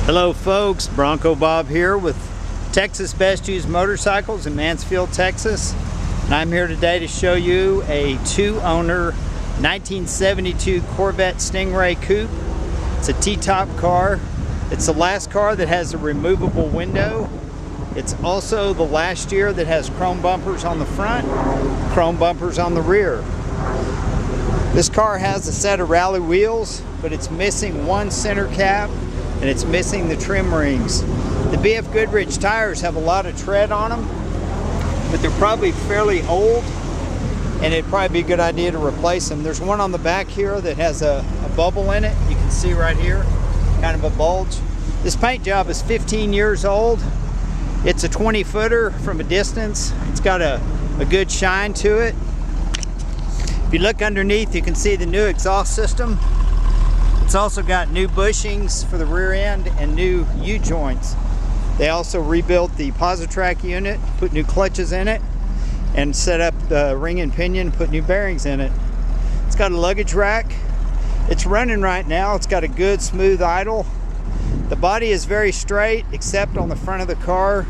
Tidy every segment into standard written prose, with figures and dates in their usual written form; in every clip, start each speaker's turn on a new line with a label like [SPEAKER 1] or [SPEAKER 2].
[SPEAKER 1] Hello folks, Bronco Bob here with Texas Best Used Motorcycles in Mansfield, Texas. And I'm here today to show you a two-owner 1972 Corvette Stingray Coupe. It's a T-top car. It's the last car that has a removable window. It's also the last year that has chrome bumpers on the front, chrome bumpers on the rear. This car has a set of rally wheels, but it's missing one center cap and it's missing the trim rings. The BF Goodrich tires have a lot of tread on them, but they're probably fairly old and it'd probably be a good idea to replace them. There's one on the back here that has a bubble in it. You can see right here, kind of a bulge. This paint job is 15 years old. It's a 20-footer from a distance. It's got a good shine to it. If you look underneath, you can see the new exhaust system. It's also got new bushings for the rear end and new U-joints. They also rebuilt the Positrack unit, put new clutches in it, and set up the ring and pinion, put new bearings in it. It's got a luggage rack. It's running right now. It's got a good smooth idle. The body is very straight except on the front of the car.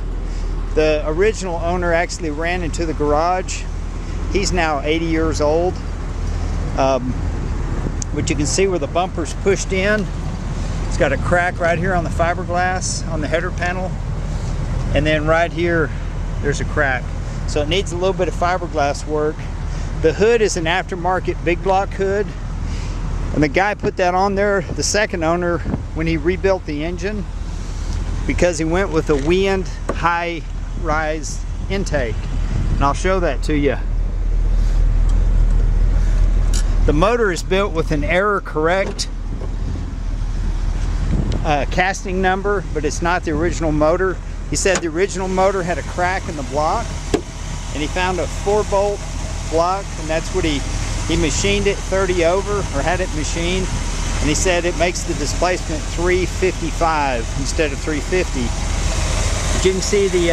[SPEAKER 1] The original owner actually ran into the garage. He's now 80 years old. But you can see where the bumper's pushed in. It's got a crack right here on the fiberglass on the header panel. And then right here, there's a crack. So it needs a little bit of fiberglass work. The hood is an aftermarket big block hood. And the guy put that on there, the second owner, when he rebuilt the engine, because he went with a Wind high rise intake. And I'll show that to you. The motor is built with an error correct casting number, but it's not the original motor. He said the original motor had a crack in the block, and he found a 4-bolt block, and that's what he machined it 30 over, or had it machined, and he said it makes the displacement 355 instead of 350. But you can see the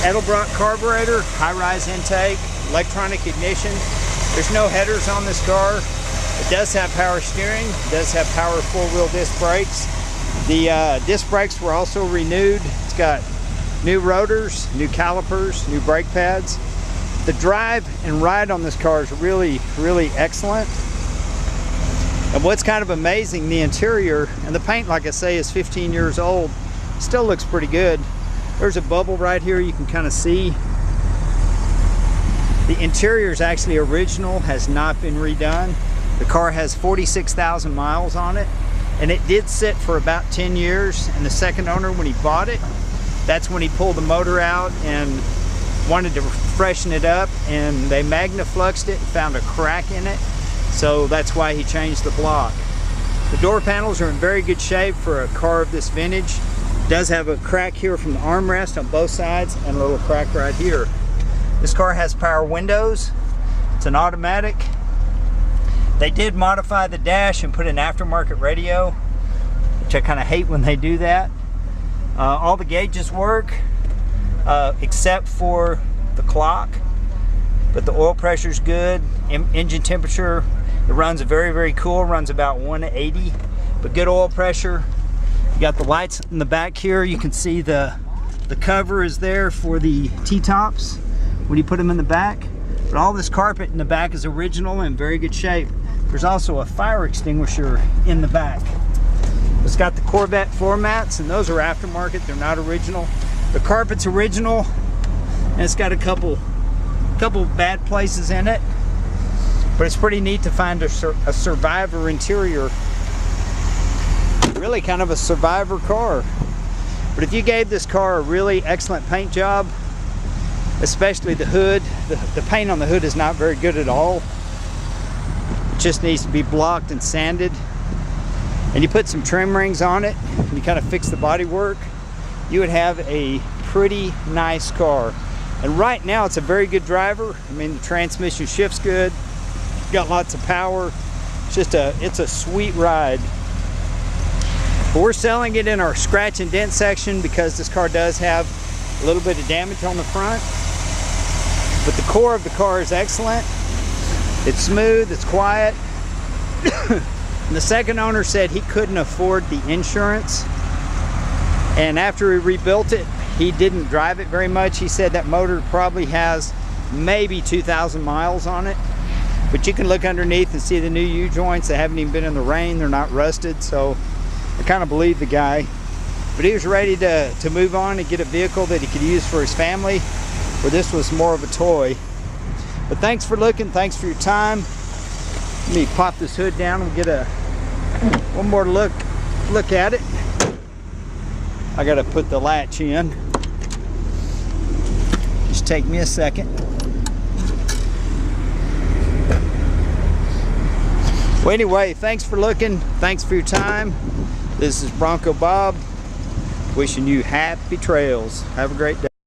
[SPEAKER 1] Edelbrock carburetor, high-rise intake, electronic ignition. There's no headers on this car. It does have power steering. It does have power 4-wheel disc brakes. The disc brakes were also renewed. It's got new rotors, new calipers, new brake pads. The drive and ride on this car is really, really excellent. And what's kind of amazing, the interior, and the paint, like I say, is 15 years old. Still looks pretty good. There's a bubble right here you can kind of see. The interior is actually original, has not been redone. The car has 46,000 miles on it, and it did sit for about 10 years. And the second owner, when he bought it, that's when he pulled the motor out and wanted to freshen it up, and they magnafluxed it and found a crack in it. So that's why he changed the block. The door panels are in very good shape for a car of this vintage. It does have a crack here from the armrest on both sides and a little crack right here. This car has power windows. It's an automatic. They did modify the dash and put an aftermarket radio, which I kind of hate when they do that. All the gauges work except for the clock, but the oil pressure is good. Engine temperature, it runs very, very cool, runs about 180, but good oil pressure. You got the lights in the back here. You can see the cover is there for the T-tops when you put them in the back. But all this carpet in the back is original and in very good shape. There's also a fire extinguisher in the back. It's got the Corvette floor mats, and those are aftermarket, they're not original. The carpet's original, and it's got a couple bad places in it, but it's pretty neat to find a survivor interior. Really kind of a survivor car. But if you gave this car a really excellent paint job, especially the hood, the paint on the hood is not very good at all. It just needs to be blocked and sanded. And you put some trim rings on it, and you kind of fix the body work, you would have a pretty nice car. And right now it's a very good driver. I mean, the transmission shifts good, got lots of power. It's a sweet ride. But we're selling it in our scratch and dent section because this car does have a little bit of damage on the front. But the core of the car is excellent. It's smooth, it's quiet. And the second owner said he couldn't afford the insurance, and after he rebuilt it, he didn't drive it very much. He said that motor probably has maybe 2,000 miles on it, but you can look underneath and see the new U-joints. They haven't even been in the rain. They're not rusted, so I kind of believe the guy. But he was ready to move on and get a vehicle that he could use for his family, where this was more of a toy. But thanks for looking. Thanks for your time. Let me pop this hood down and get one more look at it. I gotta put the latch in. Just take me a second. Well, anyway, thanks for looking. Thanks for your time. This is Bronco Bob, wishing you happy trails. Have a great day.